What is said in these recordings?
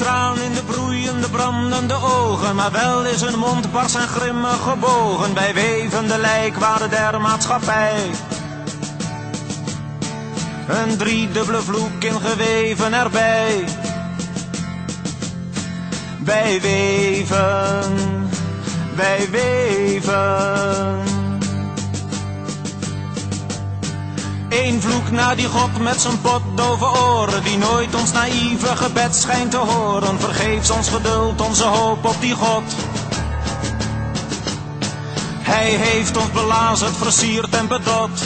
traan in de broeiende brandende ogen, maar wel is hun mond bars en grimmig gebogen. Wij weven de lijkwade der maatschappij, een driedubbele vloek ingeweven erbij. Wij weven, wij weven. Eén vloek na die God met zijn potdove oren, die nooit ons naïeve gebed schijnt te horen. Vergeefs ons geduld, onze hoop op die God. Hij heeft ons belazerd, versierd en bedot.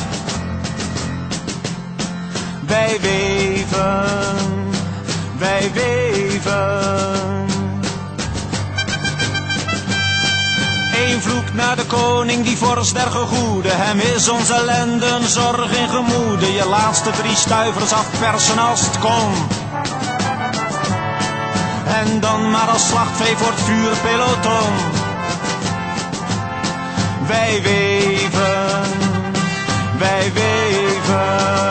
Wij weven, wij weven. Eén vloek naar de koning, die vorst der gegoede. Hem is onze ellende een zorg in gemoede. Je laatste 3 stuivers afpersen als het kon. En dan maar als slachtvee voor het vuurpeloton. Wij weven, wij weven.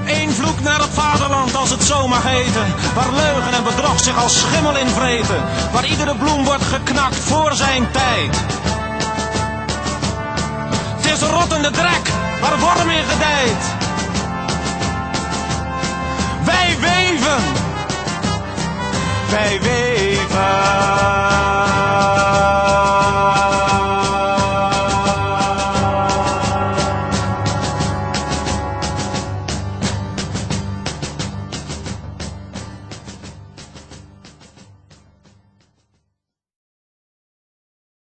Eén vloek naar het vaderland, als het zo mag heten, waar leugen en bedrog zich als schimmel in vreten, waar iedere bloem wordt geknakt voor zijn tijd. Het is rottende drek waar worm in gedijt.